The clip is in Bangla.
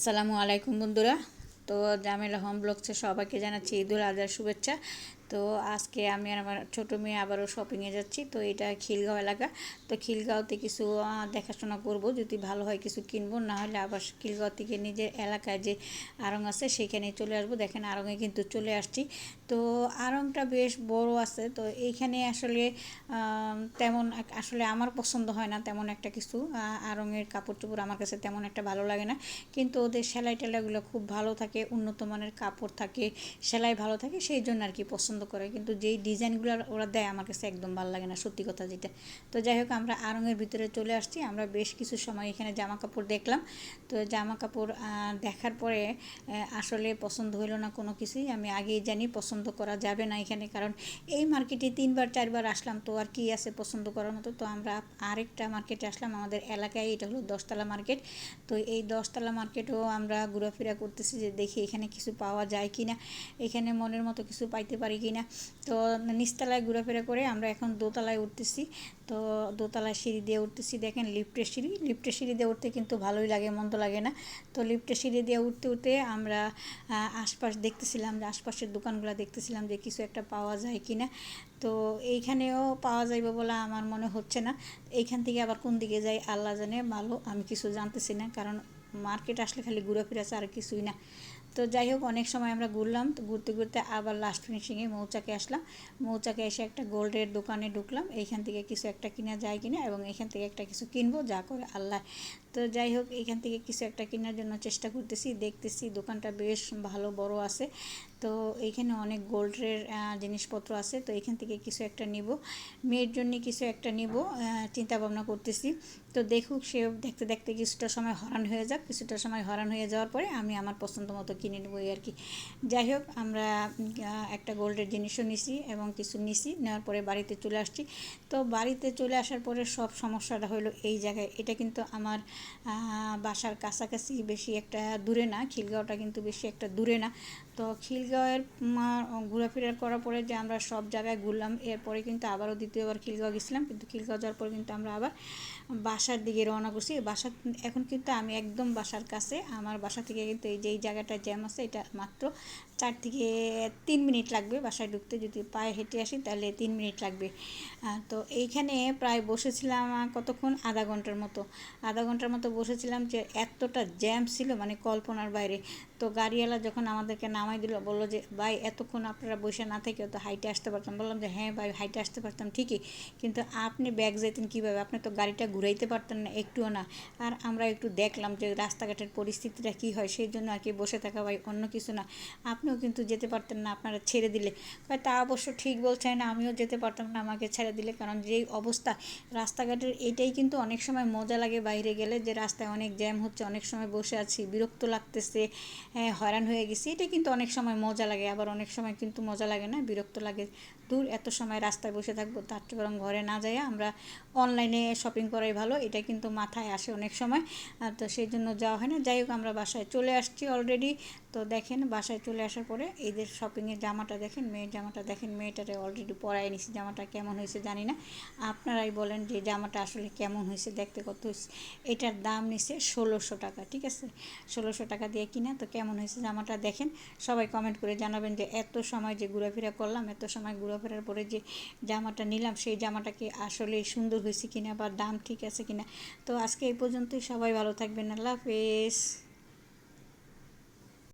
আসসালামু আলাইকুম বন্ধুরা। তো জামিলা হোম ব্লগসে সবাইকে জানাচ্ছি ঈদুল আজহার শুভেচ্ছা। তো আজকে আমি আর আমার ছোটো মেয়ে আবারও শপিংয়ে যাচ্ছি। তো এটা খিলগাঁও এলাকা। তো খিলগাঁওতে কিছু দেখাশোনা করব, যদি ভালো হয় কিছু কিনবো, না হলে আবার খিলগাঁও থেকে নিজের এলাকায় যে আড়ং আছে সেখানে চলে আসবো। দেখেন আড়ংয়ে কিন্তু চলে আসছি। তো আড়ংটা বেশ বড় আছে। তো এইখানে আসলে তেমন আসলে আমার পছন্দ হয় না তেমন একটা কিছু। আড়ংয়ের কাপড় চোপড় আমার কাছে তেমন একটা ভালো লাগে না, কিন্তু ওদের সেলাই টেলাইগুলো খুব ভালো থাকে, উন্নত মানের কাপড় থাকে, সেলাই ভালো থাকে, সেই জন্য আর কি পছন্দ করে। কিন্তু যেই ডিজাইনগুলো ওরা দেয় আমার কাছে একদম ভালো লাগে না, সত্যি কথা যেটা। তো যাই হোক, আমরা আড়ংয়ের ভিতরে চলে আসছি। আমরা বেশ কিছু সময় এখানে জামা কাপড় দেখলাম। তো জামা কাপড় দেখার পরে আসলে পছন্দ হলো না কোনো কিছুই। আমি আগেই জানি পছন্দ করা যাবে না এখানে, কারণ এই মার্কেটে 3-4 বার আসলাম, তো আর কি আছে পছন্দ করার মতো। তো আমরা আরেকটা মার্কেটে আসলাম আমাদের এলাকায়, এটা হলো 10তলা মার্কেট। তো এই 10তলা মার্কেটও আমরা ঘোরাফেরা করতেছি যে দেখি এখানে কিছু পাওয়া যায় কি না, এখানে মনের মতো কিছু পাইতে পারি কি না। তো নিচতলায় ঘোরাফেরা করে আমরা এখন দোতলায় উঠতেছি। তো দোতলায় সিঁড়ি দিয়ে উঠতেছি। দেখেন লিফটের সিঁড়ি দিয়ে উঠতে কিন্তু ভালোই লাগে, মন্দ লাগে না। তো লিফটের সিঁড়ি দিয়ে উঠতে উঠতে আমরা আশপাশ দেখতেছিলাম, যে আশপাশের দোকানগুলো দেখতেছিলাম যে কিছু একটা পাওয়া যায় কি না। তো এইখানেও পাওয়া যাইবে বলে আমার মনে হচ্ছে না। এইখান থেকে আবার কোন দিকে যাই আল্লাহ জানে, ভালো আমি কিছু জানতেছি না, কারণ মার্কেট আসলে খালি ঘোরাফেরা আছে, আর কিছুই না। তো যাই হোক, অনেক সময় আমরা ঘুরলাম। তো ঘুরতে ঘুরতে আবার লাস্ট ফিনিশিংয়ে মৌচাকে আসলাম। মৌচাকে এসে একটা গোল্ডের দোকানে ঢুকলাম, এইখান থেকে কিছু একটা কিনা যায় কিনা, এবং এখান থেকে একটা কিছু কিনবো যা করে আল্লাহ। তো যাই হোক, এইখান থেকে কিছু একটা কেনার জন্য চেষ্টা করতেছি, দেখতেছি দোকানটা বেশ ভালো বড় আছে। তো এইখানে অনেক গোল্ডের জিনিসপত্র আছে। তো এখান থেকে কিছু একটা নিব, মেয়ের জন্য কিছু একটা নিব, চিন্তা ভাবনা করতেছি। তো দেখুক, সে দেখতে দেখতে কিছুটা সময় হরান হয়ে যাক, কিছুটা সময় হরান হয়ে যাওয়ার পরে আমি আমার পছন্দ মতো কিনে নেবো আর কি। যাই হোক, আমরা একটা গোল্ডের জিনিসও নিছি এবং কিছু নিছি, নেওয়ার পরে বাড়িতে চলে আসছি। তো বাড়িতে চলে আসার পরে সব সমস্যাটা হলো এই জায়গায়। এটা কিন্তু আমার বাসার কাছাকাছি, বেশি একটা দূরে না, খিলগাঁওটা কিন্তু বেশি একটা দূরে না। তো খিলগাঁওয়ের ঘোরাফেরা করার পরে যে আমরা সব জায়গায় ঘুরলাম, এরপরে কিন্তু আবারও দ্বিতীয়বার খিলগাঁও গেছিলাম। কিন্তু খিলগাঁও যাওয়ার পরে কিন্তু আমরা আবার বাসার দিকে রওনা করছি। এখন কিন্তু আমি একদম বাসার কাছে। আমার বাসা থেকে কিন্তু এই যে এই জায়গাটা জ্যাম আছে, এটা মাত্র 4 থেকে 3 মিনিট লাগবে বাসায় ঢুকতে। যদি পায়ে হেঁটে আসি তাহলে 3 মিনিট লাগবে। তো এইখানে প্রায় বসেছিলাম কতক্ষণ, আধা ঘন্টার মতো বসেছিলাম। যে এতটা জ্যাম ছিল মানে কল্পনার বাইরে। তো গাড়িওয়ালা যখন আমাদেরকে নামাই দিল, বললো যে ভাই এতক্ষণ আপনারা বসে না থেকেও তো হাইটে আসতে পারতাম। বললাম যে হ্যাঁ ভাই, হাইটে আসতে পারতাম ঠিকই, কিন্তু আপনি ব্যাগ যেতেন কীভাবে? আপনি তো গাড়িটা ঘুরাইতে পারতেন না একটুও না। আর আমরা একটু দেখলাম যে রাস্তাঘাটের পরিস্থিতিটা কী হয়, সেই জন্য আর কি বসে থাকা, ভাই অন্য কিছু না। আপনিও কিন্তু যেতে পারতেন না, আপনারা ছেড়ে দিলে। তা অবশ্য ঠিক বলছেন, আমিও যেতে পারতাম না আমাকে ছেড়ে দিলে, কারণ যেই অবস্থা রাস্তাঘাটের, এইটাই কিন্তু অনেক সময় মজা লাগে বাইরে গেলে, যে রাস্তায় অনেক জ্যাম হচ্ছে, অনেক সময় বসে আছি, বিরক্ত লাগতেছে, হয়রান হয়ে গেছি। এটা কিন্তু অনেক সময় মজা লাগে, আবার অনেক সময় কিন্তু মজা লাগে না, বিরক্ত লাগে। দূর এত সময় রাস্তায় বসে থাকবো, তার চেয়ে বরং ঘরে না যাই আমরা অনলাইনে শপিং করাই ভালো, এটা কিন্তু মাথায় আসে অনেক সময়। তো সেই জন্য যাওয়া হয় না। যাই হোক, আমরা বাসায় চলে আসছি অলরেডি। তো দেখেন বাসায় চলে আসার পরে এদের শপিংয়ের জামাটা দেখেন, মেয়ের জামাটা দেখেন, মেয়েটারে অলরেডি পরাই নিছি। জামাটা কেমন হয়েছে জানি না, আপনারাই বলেন যে জামাটা আসলে কেমন হয়েছে, দেখতে কত হয়েছে। এটার দাম নিছে 1600 টাকা, ঠিক আছে, 1600 টাকা দিয়ে কিনা। তো কেমন হয়েছে জামাটা দেখেন, সবাই কমেন্ট করে জানাবেন যে এত সময় যে ঘোরাফেরা করলাম, এত সময় ঘোরাফেরার পরে যে জামাটা নিলাম, সেই জামাটা কি আসলে সুন্দর হয়েছে কিনা, বা দাম ঠিক আছে কিনা। তো আজকে এই পর্যন্তই, সবাই ভালো থাকবেন, আল্লাহ হাফেজ।